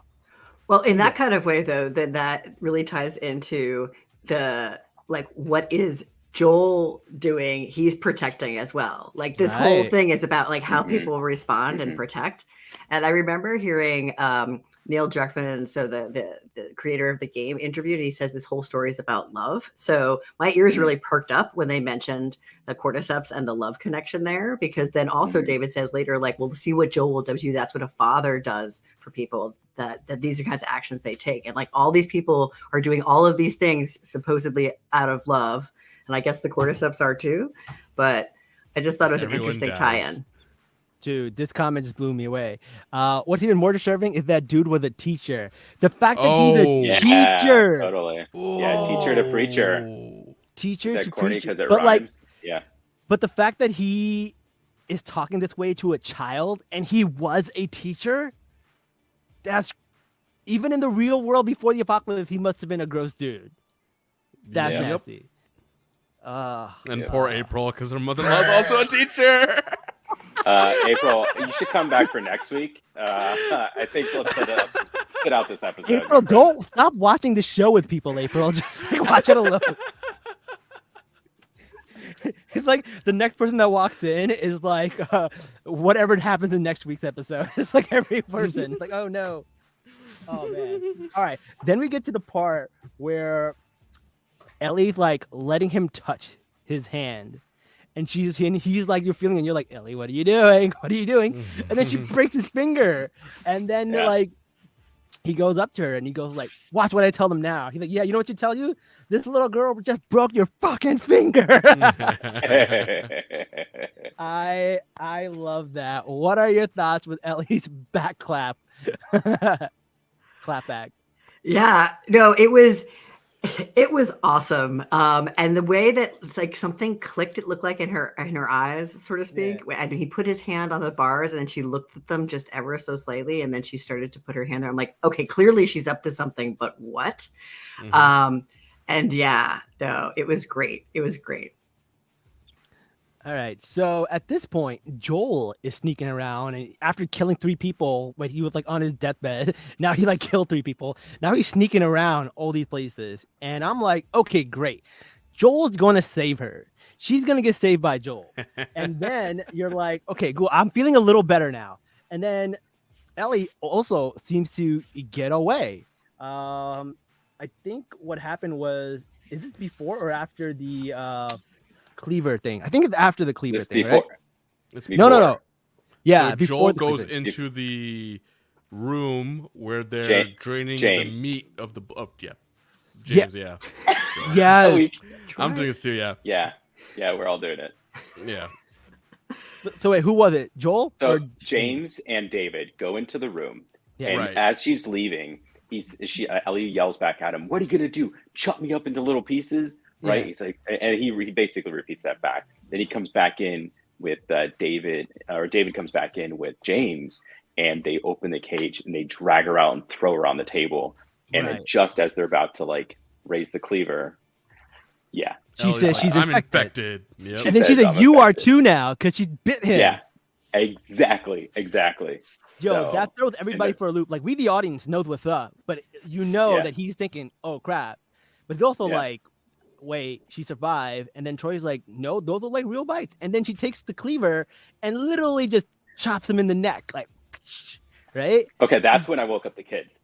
Well, in that Yeah. kind of way, though, then that really ties into the like, what is Joel doing? He's protecting as well. Like this whole Right. thing is about like how Mhm. people respond and Mhm. protect. And I remember hearing Neil Druckmann, so the creator of the game, interviewed, and he says this whole story is about love. So my ears really perked up when they mentioned the cordyceps and the love connection there, because then also Mhm. David says later, like, well, see what Joel does you. That's what a father does for people. That these are kinds of actions they take, and like all these people are doing all of these things supposedly out of love, and I guess the cordyceps are too. But I just thought it was an Everyone interesting does. tie-in. Dude, this comment just blew me away. What's even more disturbing is that dude was a teacher. The fact that he's a Oh. Yeah, teacher, totally. Yeah, teacher to preacher. Oh. Is teacher that to corny preacher, because it but like, rhymes? Yeah. but the fact that he is talking this way to a child and he was a teacher, that's even in the real world before the apocalypse, he must have been a gross dude. That's Yeah. nasty. And Yeah. poor April, because her mother-in-law's also a teacher. April, you should come back for next week. I think let's sit out this episode. April, don't stop watching the show with people. April, just like watch it alone. It's like the next person that walks in is like whatever happens in next week's episode. It's like every person. It's like, oh no. Oh man. All right. Then we get to the part where Ellie's like letting him touch his hand. And he's like, you're feeling, and you're like, Ellie, what are you doing? What are you doing? And then she breaks his finger. And then Yeah. like he goes up to her and he goes like, watch what I tell them now. He's like, yeah, you know what you tell you? This little girl just broke your fucking finger. I love that. What are your thoughts with Ellie's back clap? Clap back. Yeah, no, it was awesome. And the way that like something clicked, it looked like in her eyes, so to speak. And he put his hand on the bars and then she looked at them just ever so slightly. And then she started to put her hand there. I'm like, okay, clearly she's up to something, but what? And yeah, no, it was great. It was great. All right. So at this point, Joel is sneaking around, and after killing 3 people when he was like on his deathbed, now he like killed 3 people. Now he's sneaking around all these places, and I'm like, okay, great. Joel's gonna save her. She's gonna get saved by Joel, and then you're like, okay, cool. I'm feeling a little better now. And then Ellie also seems to get away. I think what happened was, is this before or after the cleaver thing? I think it's after the cleaver It's thing, before. right? It's No. Yeah, So before Joel the goes cleaver. into the room where they're draining James. the meat of the. Oh, yeah. James, yeah. So, Yes. I'm doing this too, yeah. Yeah. Yeah, we're all doing it. Yeah. So wait, who was it? Joel? So or James and David go into the room, Yeah. and Right. as she's leaving, Ellie yells back at him, "What are you gonna do? Chop me up into little pieces?" Right? Yeah. He's like, and he basically repeats that back. Then he comes back in with David, or David comes back in with James, and they open the cage and they drag her out and throw her on the table. And then Right. just as they're about to like raise the cleaver, yeah, She Ellie's says like, she's I'm infected. infected. Yep. And then says, she's like, "I'm you are infected." too now, because she bit him. yeah, exactly. Yo, So- that throws everybody then- for a loop. Like, we, the audience, knows what's up, but you know Yeah. that he's thinking, oh, crap. But it's also Yeah. like, wait, she survived. And then Troy's like, no, those are like real bites. And then she takes the cleaver and literally just chops him in the neck. Like, right? Okay, that's when I woke up the kids.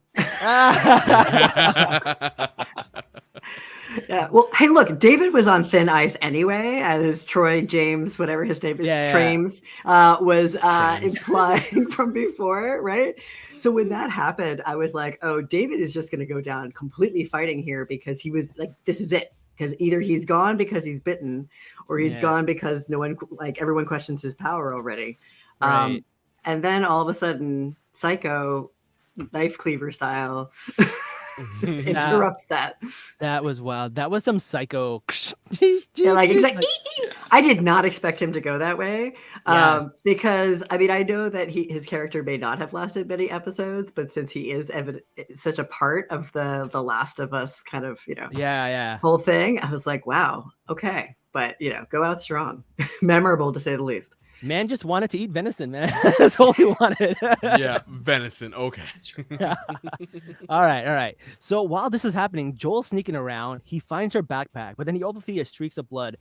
Yeah. Well, hey, look, David was on thin ice anyway, as Troy James, whatever his name is, Trames, was implying from before, right? So when that happened, I was like, oh, David is just going to go down completely fighting here, because he was like, this is it. Because either he's gone because he's bitten, or he's gone because everyone questions his power already. Right. And then all of a sudden, Psycho, knife cleaver style, interrupts that. That was wild. That was some psycho. Yeah, like exactly. I did not expect him to go that way, Yes. because I mean I know that his character may not have lasted many episodes, but since he is such a part of the Last of Us kind of Yeah. whole thing, I was like, wow, okay, but go out strong, memorable to say the least. Man just wanted to eat venison, man. That's all he wanted. Yeah, venison. Okay. All right. So while this is happening, Joel's sneaking around. He finds her backpack, but then he also sees streaks of blood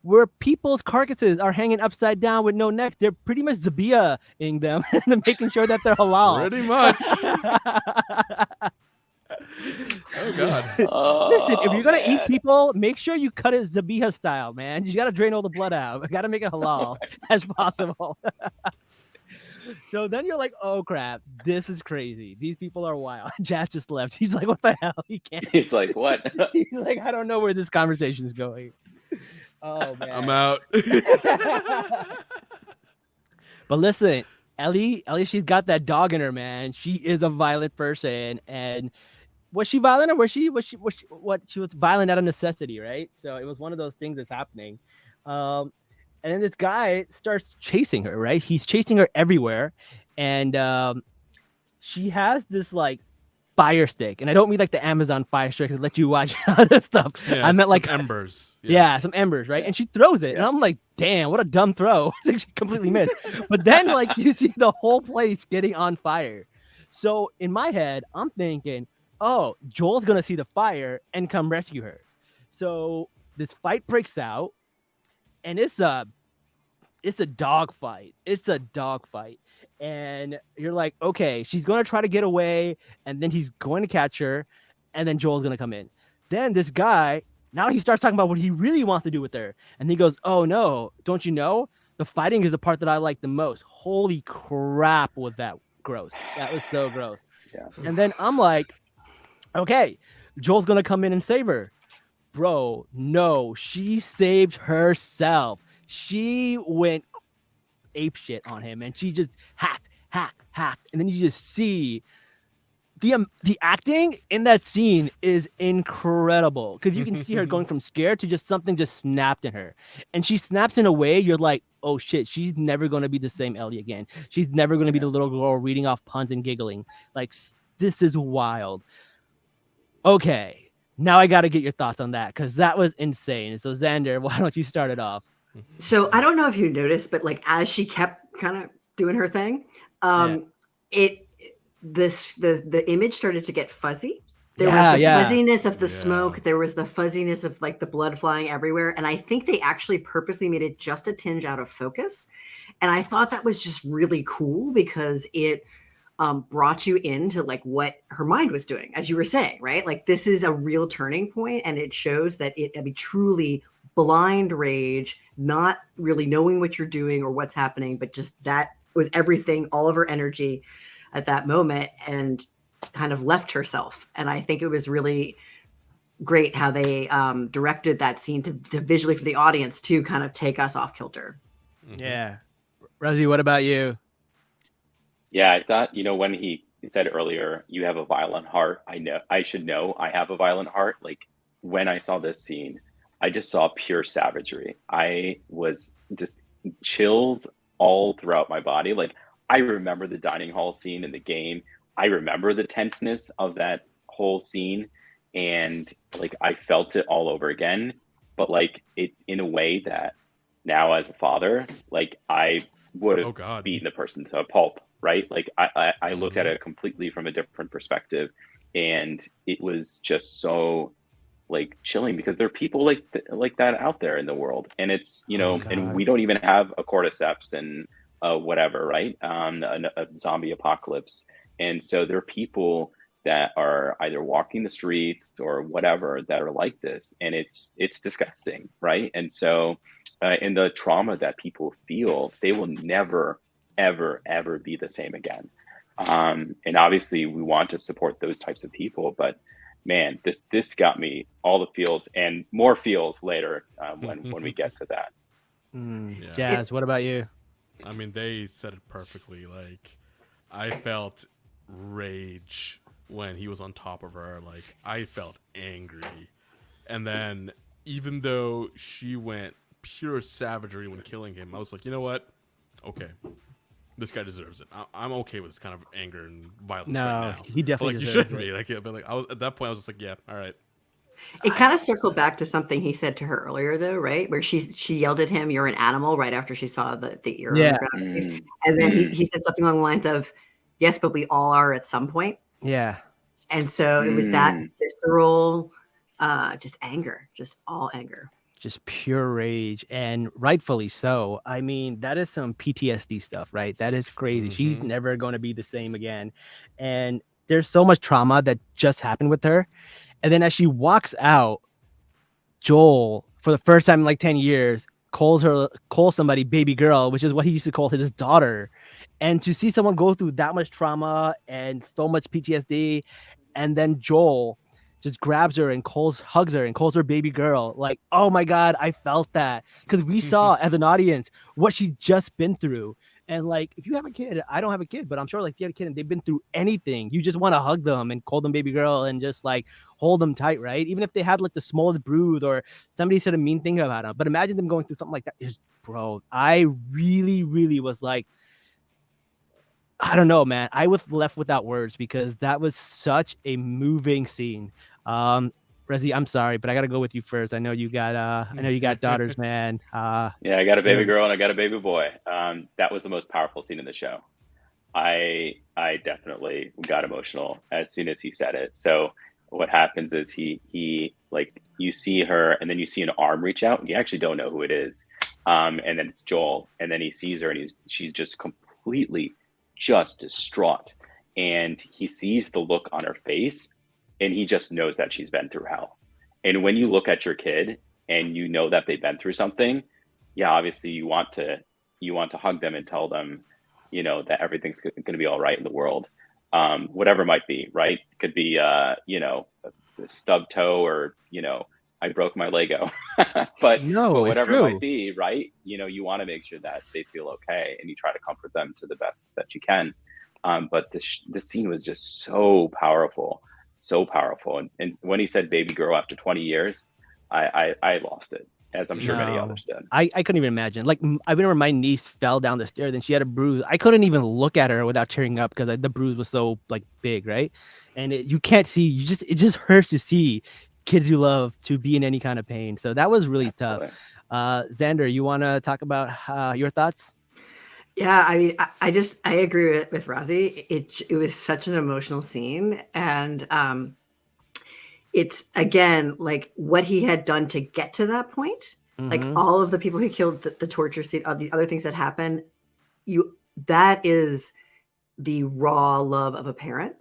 where people's carcasses are hanging upside down with no necks. They're pretty much Zabia-ing them and making sure that they're halal. Pretty much. Oh God. Listen, if you're gonna eat man. people, make sure you cut it Zabiha style, man. You gotta drain all the blood out. You gotta make it halal as possible. So then you're like, oh crap, this is crazy. These people are wild. Jazz just left. He's like, what the hell? He can't. He's like, what? He's like, I don't know where this conversation is going. Oh man. I'm out. But listen, Ellie, she's got that dog in her, man. She is a violent person. And was she violent, or was she was violent out of necessity, right? So it was one of those things that's happening. And then this guy starts chasing her, right? He's chasing her everywhere. And she has this like fire stick. And I don't mean like the Amazon fire stick that let you watch other stuff. Yeah, I meant like embers. Yeah, some embers, right? And she throws it, and I'm like, damn, what a dumb throw. She completely missed. But then, like, you see the whole place getting on fire. So in my head, I'm thinking, oh, Joel's gonna see the fire and come rescue her. So this fight breaks out, and it's a dog fight. It's a dog fight. And you're like, okay, she's gonna try to get away, and then he's going to catch her, and then Joel's gonna come in. Then this guy, now he starts talking about what he really wants to do with her. And he goes, oh no, don't you know? The fighting is the part that I like the most. Holy crap, was that gross. That was so gross. Yeah. And then I'm like, okay, Joel's gonna come in and save her. Bro, no, she saved herself. She went ape shit on him, and she just hacked. And then you just see the acting in that scene is incredible, because you can see her going from scared to just something just snapped in her, and she snaps in a way you're like, oh shit, she's never going to be the same Ellie again. She's never going to be the little girl reading off puns and giggling. Like, this is wild. Okay, now I got to get your thoughts on that, because that was insane. So Xander, why don't you start it off? So I don't know if you noticed, but like as she kept kind of doing her thing, the image started to get fuzzy. There was the fuzziness of the smoke. There was the fuzziness of like the blood flying everywhere. And I think they actually purposely made it just a tinge out of focus. And I thought that was just really cool, because it brought you into like what her mind was doing, as you were saying, right? Like this is a real turning point, and it shows that truly blind rage, not really knowing what you're doing or what's happening, but just that was everything, all of her energy at that moment, and kind of left herself. And I think it was really great how they directed that scene to visually for the audience to kind of take us off kilter. Yeah. Rosie, what about you? Yeah, I thought, when he said earlier, you have a violent heart, I should know I have a violent heart. Like, when I saw this scene, I just saw pure savagery. I was just chills all throughout my body. Like, I remember the dining hall scene in the game. I remember the tenseness of that whole scene, and like I felt it all over again. But like it in a way that now as a father, like I would have beaten the person to a pulp, right? Like I looked at it completely from a different perspective, and it was just so like chilling, because there are people like that out there in the world, and it's and we don't even have a cordyceps and whatever, right? A zombie apocalypse. And so there are people that are either walking the streets or whatever that are like this, and it's disgusting, right? And so in the trauma that people feel, they will never ever be the same again. And obviously we want to support those types of people, but man, this got me all the feels and more feels later when we get to that. Jazz, what about you? I mean, they said it perfectly. Like, I felt rage when he was on top of her, like I felt angry. And then even though she went pure savagery when killing him, I was like, you know what? Okay, this guy deserves it. I'm okay with this kind of anger and violence right No, now. he definitely But, like you deserves should it. be like, yeah, but like I was at that point, I was just like, yeah, all right. It kind of circled back to something he said to her earlier, though, right? Where she yelled at him, "You're an animal," right after she saw the ear on the Yeah, ground. Mm, And then mm, he said something along the lines of, "Yes, but we all are at some point." yeah. And so it was that mm. visceral, just anger, just all anger. Just pure rage, and rightfully so. I mean, that is some PTSD stuff, right? That is crazy. She's Mhm. never going to be the same again. And there's so much trauma that just happened with her. And then as she walks out, Joel, for the first time in like 10 years, calls somebody baby girl, which is what he used to call his daughter. And to see someone go through that much trauma and so much PTSD, and then Joel just grabs her and hugs her and calls her baby girl. Like, oh my God, I felt that. Because we saw as an audience what she just been through. And like, if you have a kid, I don't have a kid, but I'm sure like if you had a kid and they've been through anything, you just want to hug them and call them baby girl and just like hold them tight, right? Even if they had like the smallest bruise or somebody said a mean thing about them. But imagine them going through something like that. Bro, I really, really was like, I don't know, man. I was left without words because that was such a moving scene. Rezi, I'm sorry, but I gotta go with you first. I know you got daughters, man. Yeah, I got a baby so- girl and I got a baby boy. That was the most powerful scene in the show. I definitely got emotional as soon as he said it. So what happens is he like you see her and then you see an arm reach out and you actually don't know who it is. And then it's Joel and then he sees her and she's just completely just distraught. And he sees the look on her face and he just knows that she's been through hell. And when you look at your kid and you know that they've been through something, yeah, obviously you want to hug them and tell them, that everything's going to be all right in the world, whatever it might be, right? It could be, a stub toe or, I broke my Lego, but No, it's whatever it true. might be, right? You want to make sure that they feel okay and you try to comfort them to the best that you can. But this scene was just so powerful. And when he said baby girl after 20 years, I lost it, as I'm sure many No, others did. I couldn't even imagine. Like, I remember my niece fell down the stairs and she had a bruise. I couldn't even look at her without tearing up because the bruise was so like big, right? And you can't see. It just hurts to see kids you love to be in any kind of pain. So that was really tough. Absolutely. Xander, you want to talk about your thoughts? Yeah, I mean, I agree with Razi. It was such an emotional scene, and it's again like what he had done to get to that point. Like Mhm. all of the people he killed, the torture scene, all the other things that happen. That is the raw love of a parent.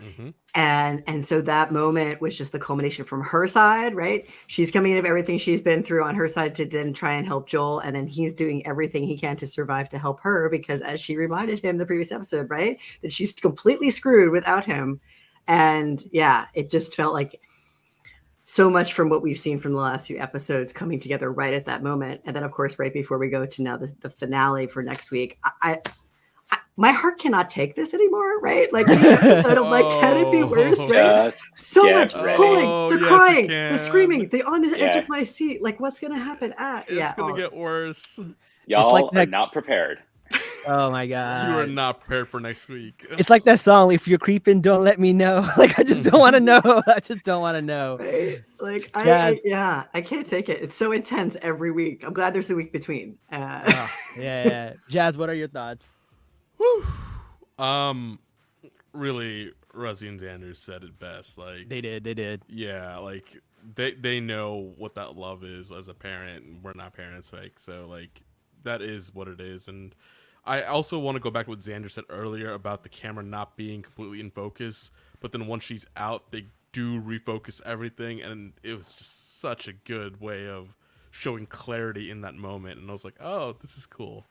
Mm-hmm. And so that moment was just the culmination from her side, right? She's coming in of everything she's been through on her side to then try and help Joel, and then he's doing everything he can to survive to help her because, as she reminded him the previous episode, right, that she's completely screwed without him. And yeah, it just felt like so much from what we've seen from the last few episodes coming together right at that moment. And then, of course, right before we go to now the finale for next week, my heart cannot take this anymore, right? Like the episode of like, can it be worse, right? Just So get much ready. pulling, the yes, crying, it the can. screaming, the on the edge Yeah. of my seat. Like, what's gonna happen? It's gonna get worse. Y'all like are that- not prepared. Oh my You are God. not prepared for next week. It's like that song, if you're creeping, don't let me know. Like, I just don't want to know. I just don't want to know. Right? Like, I can't take it. It's so intense every week. I'm glad there's a week between. Yeah. Jazz, what are your thoughts? Whew. Really, Rusty and Xander said it best. Like They did. yeah, like they know what that love is as a parent, and we're not parents, like so like that is what it is. And I also want to go back to what Xander said earlier about the camera not being completely in focus, but then once she's out, they do refocus everything, and it was just such a good way of showing clarity in that moment. And I was like, oh, this is cool.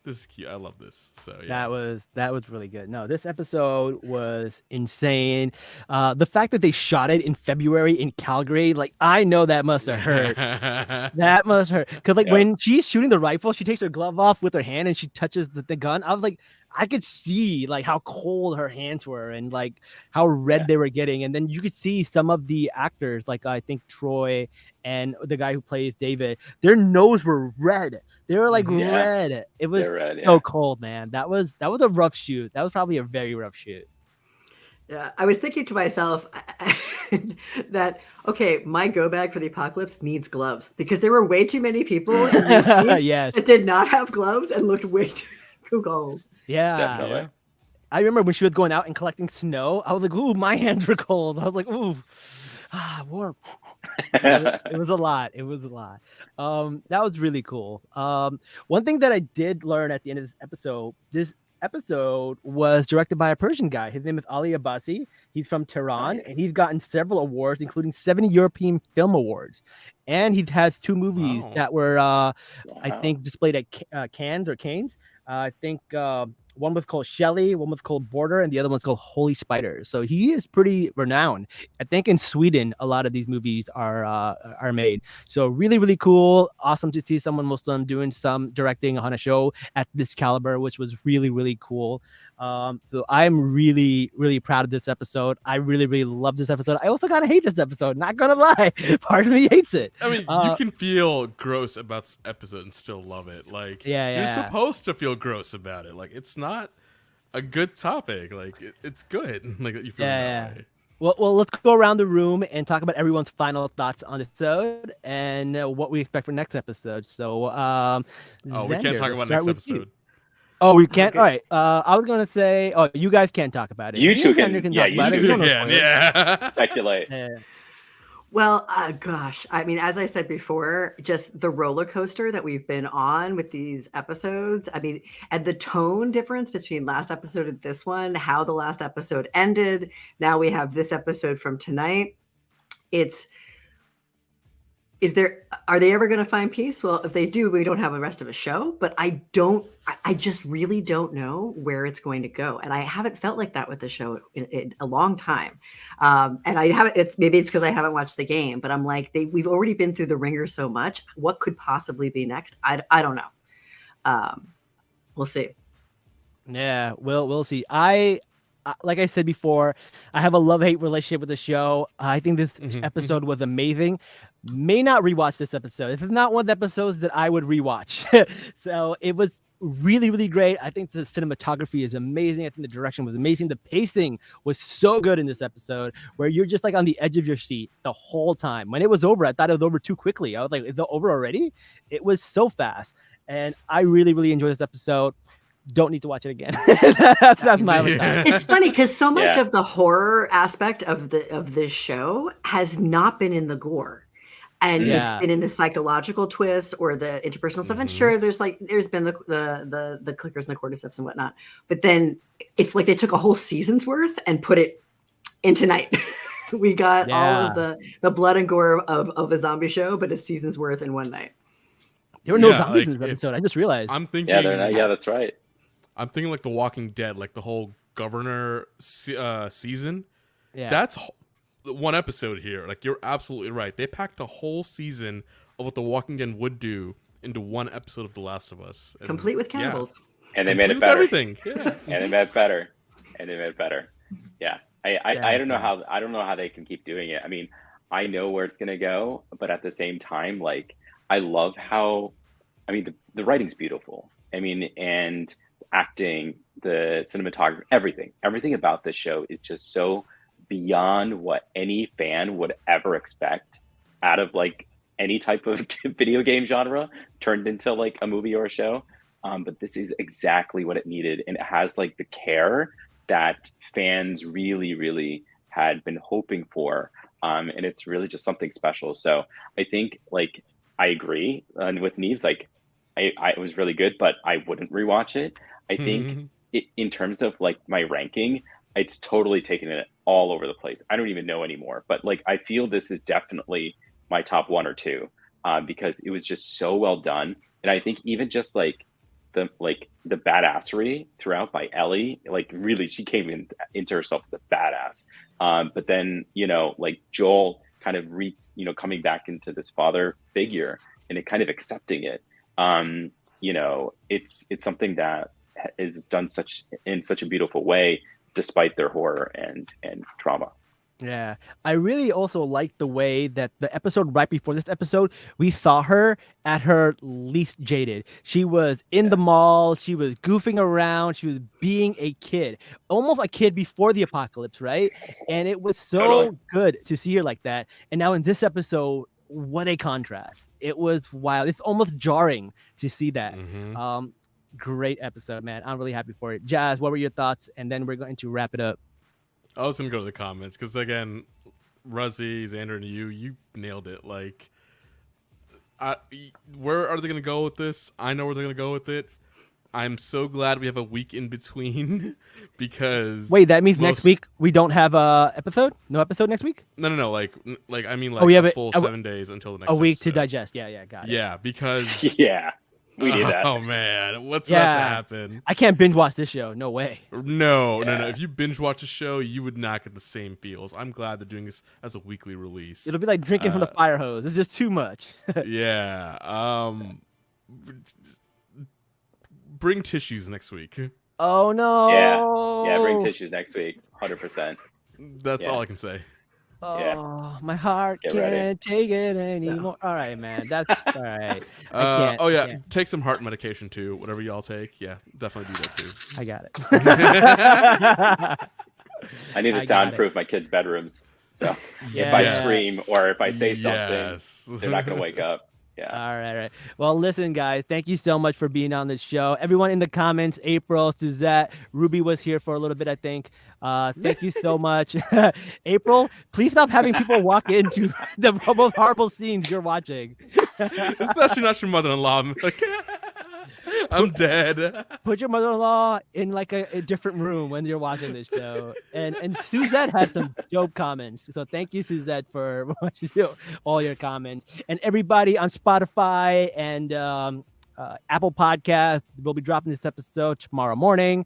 This is cute. I love this. So yeah. That was really good. No, this episode was insane. The fact that they shot it in February in Calgary, like I know that must have hurt. That must hurt. Because like when she's shooting the rifle, she takes her glove off with her hand and she touches the gun. I was like, I could see like how cold her hands were and like how red Yeah. they were getting. And then you could see some of the actors, like I think Troy and the guy who plays David, their nose were red. They were like Mhm. Yeah. red. It was They're red, so yeah. cold, man. That was a rough shoot. That was probably a very rough shoot. Yeah, I was thinking to myself that okay, my go bag for the apocalypse needs gloves because there were way too many people in these scenes Yes. that did not have gloves and looked way too cold. Yeah. Definitely. Yeah. I remember when she was going out and collecting snow. I was like, "Ooh, my hands were cold." I was like, "Ooh, warm." It was a lot. It was a lot. That was really cool. One thing that I did learn at the end of this episode was directed by a Persian guy. His name is Ali Abbasi. He's from Tehran, Nice. and he's gotten several awards, including 7 European Film Awards. And he has 2 movies Wow. that were, I Wow. think, displayed at Cannes or Canes. I think one was called Shelley, one was called Border, and the other one's called Holy Spiders. So he is pretty renowned. I think in Sweden, a lot of these movies are made. So really, really cool. Awesome to see someone Muslim doing some directing on a show at this caliber, which was really, really cool. So I'm really, really proud of this episode. I really, really love this episode. I also kind of hate this episode. Not gonna lie, part of me hates it. I mean, you can feel gross about this episode and still love it. Like, Yeah, you're yeah. supposed to feel gross about it. Like, it's not a good topic. Like, it's good. Like, that you feel that way. Well, let's go around the room and talk about everyone's final thoughts on the episode and what we expect for next episode. So, Oh, we can't Xander, talk let's about start next with you. episode. Oh, we can't. Okay. All right. I was gonna say, oh, you guys can't talk about it. You Me two and can- Xander yeah, talk you about two it. We don't know Again, spoilers. yeah. Speculate. Yeah. Well, gosh, I mean, as I said before, just the roller coaster that we've been on with these episodes. I mean, and the tone difference between last episode and this one, how the last episode ended. Now we have this episode from tonight. Are they ever going to find peace? Well, if they do, we don't have the rest of a show, but I just really don't know where it's going to go. And I haven't felt like that with the show in a long time. And I haven't, maybe it's because I haven't watched the game, but I'm like, we've already been through the ringer so much. What could possibly be next? I don't know. We'll see. Yeah, we'll see. Like I said before, I have a love-hate relationship with the show. I think this episode was amazing. May not rewatch this episode. This is not one of the episodes that I would rewatch. So it was really, really great. I think the cinematography is amazing. I think the direction was amazing. The pacing was so good in this episode where you're just like on the edge of your seat the whole time. When it was over, I thought it was over too quickly. I was like, is it over already? It was so fast. And I really, really enjoyed this episode. Don't need to watch it again. That's my only thought. It's funny because so much Yeah. of the horror aspect of this show has not been in the gore. And Yeah. it's been in the psychological twist or the interpersonal stuff. And sure, there's been the clickers and the cordyceps and whatnot. But then it's like they took a whole season's worth and put it in tonight. We got all of the blood and gore of a zombie show, but a season's worth in one night. There were no Yeah, zombies like, in this episode. I just realized. I'm thinking. Yeah, that's right. I'm thinking like The Walking Dead, like the whole Governor season. Yeah. That's one episode here. Like, you're absolutely right. They packed a whole season of what The Walking Dead would do into one episode of The Last of Us. And, Complete with yeah, cannibals. And they made it complete with better. everything. Yeah. And they made it better. And they made it better. Yeah. I don't know Yeah. how they can keep doing it. I mean, I know where it's gonna go, but at the same time, like, I love how, I mean, the writing's beautiful. I mean, and acting, the cinematography, everything about this show is just so beyond what any fan would ever expect out of like any type of video game genre turned into like a movie or a show. But this is exactly what it needed, and it has like the care that fans really, really had been hoping for. And it's really just something special. So I think, like, I agree with Neves. Like, it was really good, but I wouldn't rewatch it. I think in terms of like my ranking, it's totally taken it all over the place. I don't even know anymore. But like, I feel this is definitely my top 1 or 2 because it was just so well done. And I think even just like the badassery throughout by Ellie, like really, she came into herself as a badass. But then, you know, like Joel kind of coming back into this father figure and it kind of accepting it. You know, it's something that it was done in such a beautiful way, despite their horror and trauma. Yeah, I really also like the way that the episode right before this episode, we saw her at her least jaded. She was in the mall, she was goofing around, she was being a kid, almost a kid before the apocalypse, right? And it was so Totally. good to see her like that. And now in this episode, what a contrast. It was wild. It's almost jarring to see that. Mhm. Great episode, man. I'm really happy for it. Jazz, what were your thoughts? And then we're going to wrap it up. I was gonna go to the comments because again, Ruszy, Xander, and you nailed it. Like, where are they gonna go with this? I know where they're gonna go with it. I'm so glad we have a week in between because Wait, that means next week we don't have a episode? No episode next week? No. Like I mean, like we have a full 7 days until the next. A week episode. to digest. Yeah, got it. Yeah, because Yeah, we need that. Oh man, what's about to happen? I can't binge watch this show. No way. No. If you binge watch a show, you would not get the same feels. I'm glad they're doing this as a weekly release. It'll be like drinking from the fire hose. It's just too much. Yeah. Bring tissues next week. Oh no. Yeah, bring tissues next week. 100%. That's all I can say. Oh, my heart can't take it anymore. All right, man. That's all right. I can't. Take some heart medication too. Whatever y'all take. Yeah, definitely do that too. I got it. I need to soundproof my kids' bedrooms. So if I scream or if I say something, they're not going to wake up. Yeah. All right. Well, listen, guys, thank you so much for being on the show. Everyone in the comments, April, Suzette, Ruby was here for a little bit, I think. Thank you so much. April, please stop having people walk into the most horrible scenes you're watching. Especially not your mother-in-law. Like, I'm dead. Put your mother-in-law in like a different room when you're watching this show. And Suzette had some dope comments. So thank you, Suzette, for all your comments. And everybody on Spotify and Apple Podcast, we'll be dropping this episode tomorrow morning.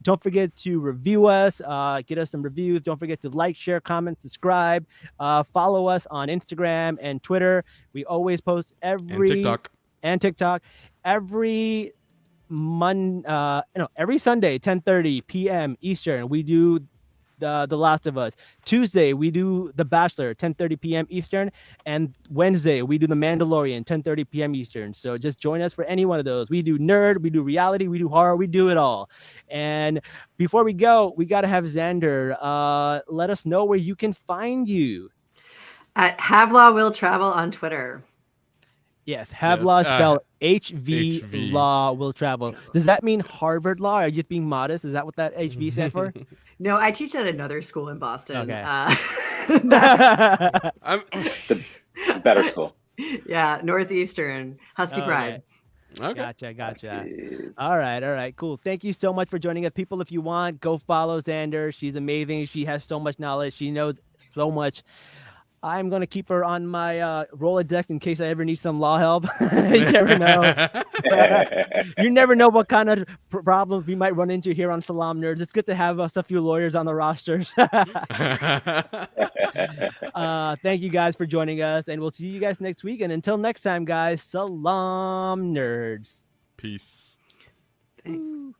Don't forget to review us, get us some reviews. Don't forget to like, share, comment, subscribe. Follow us on Instagram and Twitter. We always post every TikTok. Every every Sunday, 10:30 p.m. Eastern, we do the Last of Us. Tuesday, we do The Bachelor, 10:30 p.m. Eastern, and Wednesday, we do The Mandalorian, 10:30 p.m. Eastern. So just join us for any one of those. We do nerd, we do reality, we do horror, we do it all. And before we go, we got to have Xander let us know where you can find you. At Havlaw Will Travel on Twitter. Yes, Havlaw spelled HV Law Will Travel. Does that mean Harvard Law? Are you just being modest? Is that what that HV stands for? No, I teach at another school in Boston. Okay. The better school. Yeah, Northeastern. Husky Pride. Okay. Gotcha. All right, cool. Thank you so much for joining us. People, if you want, go follow Xander. She's amazing. She has so much knowledge. She knows so much. I'm going to keep her on my Rolodex in case I ever need some law help. You never know. You never know what kind of problems we might run into here on Salaam Nerds. It's good to have a few lawyers on the rosters. Thank you guys for joining us, and we'll see you guys next week. And until next time, guys, Salaam Nerds. Peace. Thanks.